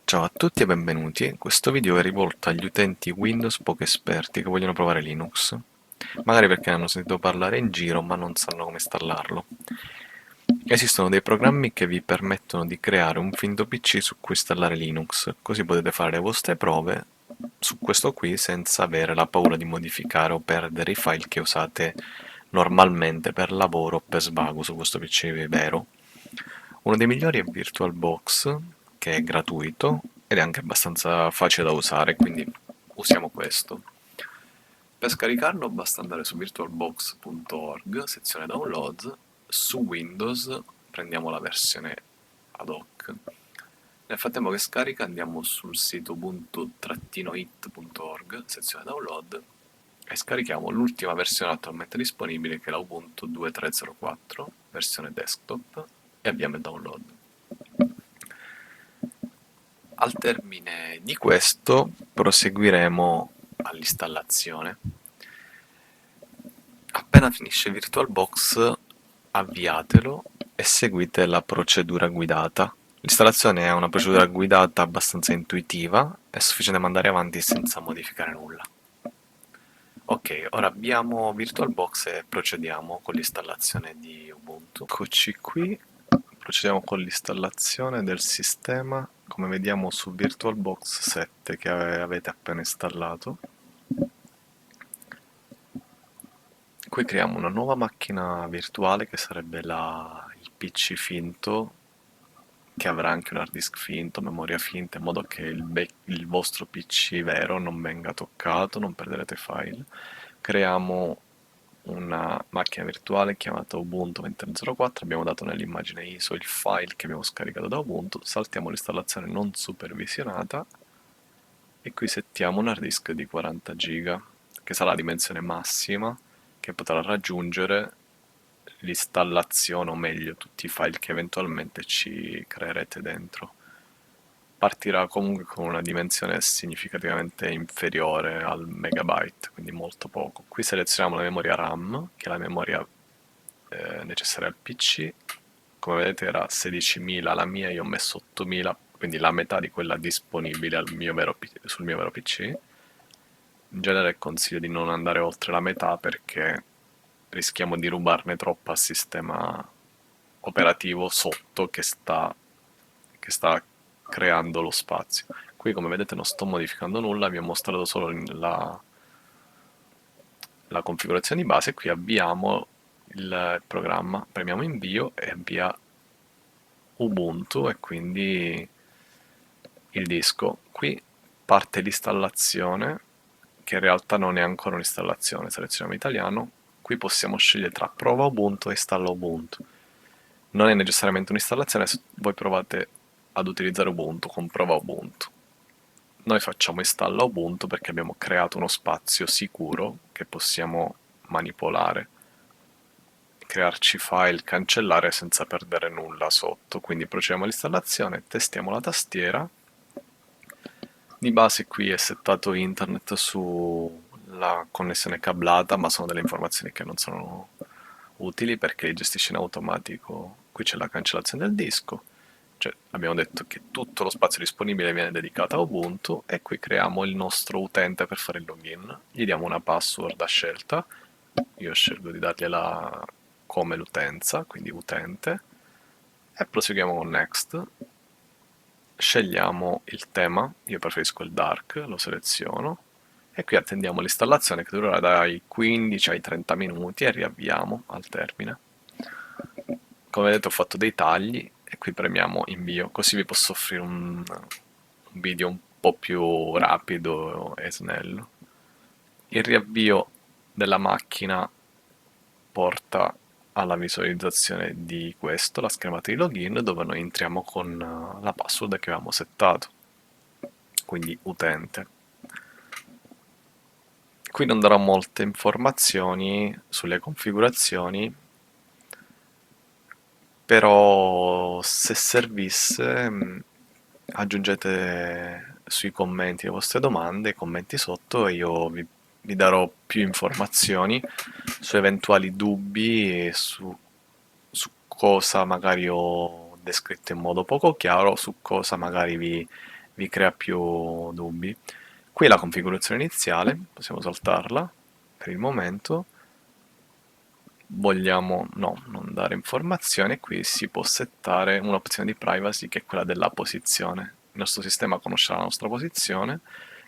Ciao a tutti e benvenuti. Questo video è rivolto agli utenti Windows poco esperti che vogliono provare Linux, magari perché ne hanno sentito parlare in giro ma non sanno come installarlo. Esistono dei programmi che vi permettono di creare un finto PC su cui installare Linux, così potete fare le vostre prove su questo qui senza avere la paura di modificare o perdere i file che usate normalmente per lavoro o per svago su questo PC vero. Uno dei migliori è VirtualBox, che è gratuito ed è anche abbastanza facile da usare, quindi usiamo questo. Per scaricarlo basta andare su virtualbox.org, sezione downloads, su Windows prendiamo la versione ad hoc. Nel frattempo che scarica andiamo sul sito ubuntu-it.org, sezione download, e scarichiamo l'ultima versione attualmente disponibile che è la Ubuntu 2304, versione desktop, e avviamo il download. Al termine di questo proseguiremo all'installazione. Appena finisce VirtualBox avviatelo e seguite la procedura guidata. L'installazione è una procedura guidata abbastanza intuitiva, è sufficiente mandare avanti senza modificare nulla. Ok, ora abbiamo VirtualBox e procediamo con l'installazione di Ubuntu. Eccoci qui, procediamo con l'installazione del sistema, come vediamo su VirtualBox 7 che avete appena installato. Qui creiamo una nuova macchina virtuale che sarebbe il PC finto, che avrà anche un hard disk finto, memoria finta, in modo che il vostro PC vero non venga toccato, non perderete file. Creiamo una macchina virtuale chiamata Ubuntu 20.04, abbiamo dato nell'immagine ISO il file che abbiamo scaricato da Ubuntu, saltiamo l'installazione non supervisionata e qui settiamo un hard disk di 40 giga, che sarà la dimensione massima che potrà raggiungere l'installazione, o meglio tutti i file che eventualmente ci creerete dentro. Partirà comunque con una dimensione significativamente inferiore al megabyte, quindi molto poco. Qui selezioniamo la memoria RAM, che è la memoria necessaria al PC. Come vedete era 16.000 la mia, io ho messo 8.000, quindi la metà di quella disponibile sul mio vero PC. In genere consiglio di non andare oltre la metà perché rischiamo di rubarne troppo al sistema operativo sotto che sta creando lo spazio. Qui come vedete non sto modificando nulla, vi ho mostrato solo la configurazione di base. Qui avviamo il programma, premiamo invio e avvia Ubuntu e quindi il disco. Qui parte l'installazione, che in realtà non è ancora un'installazione, selezioniamo italiano. Qui possiamo scegliere tra prova Ubuntu e installa Ubuntu. Non è necessariamente un'installazione se voi provate ad utilizzare Ubuntu con prova Ubuntu. Noi facciamo installa Ubuntu perché abbiamo creato uno spazio sicuro che possiamo manipolare, crearci file, cancellare senza perdere nulla sotto. Quindi procediamo all'installazione, testiamo la tastiera. Di base qui è settato internet sulla connessione cablata, ma sono delle informazioni che non sono utili perché li gestisce in automatico. Qui c'è la cancellazione del disco, cioè abbiamo detto che tutto lo spazio disponibile viene dedicato a Ubuntu e qui creiamo il nostro utente per fare il login. Gli diamo una password a scelta, io scelgo di dargliela come l'utenza, quindi utente, e proseguiamo con Next. Scegliamo il tema, io preferisco il dark, lo seleziono e qui attendiamo l'installazione che durerà dai 15 ai 30 minuti e riavviamo al termine. Come vedete ho fatto dei tagli e qui premiamo invio, così vi posso offrire un video un po' più rapido e snello. Il riavvio della macchina porta alla visualizzazione di questo, la schermata di login, dove noi entriamo con la password che avevamo settato, quindi utente. Qui non darò molte informazioni sulle configurazioni, però se servisse aggiungete sui commenti le vostre domande, commenti sotto e io vi darò più informazioni su eventuali dubbi e su cosa magari ho descritto in modo poco chiaro, su cosa magari vi vi crea più dubbi. Qui è la configurazione iniziale, possiamo saltarla per il momento. Vogliamo no, non dare informazioni, qui si può settare un'opzione di privacy che è quella della posizione. Il nostro sistema conoscerà la nostra posizione,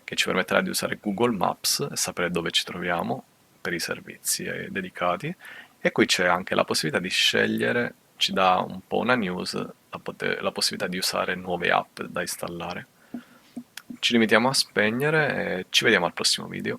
che ci permetterà di usare Google Maps e sapere dove ci troviamo per i servizi dedicati. E qui c'è anche la possibilità di scegliere, ci dà un po' una news, la possibilità di usare nuove app da installare. Ci limitiamo a spegnere e ci vediamo al prossimo video.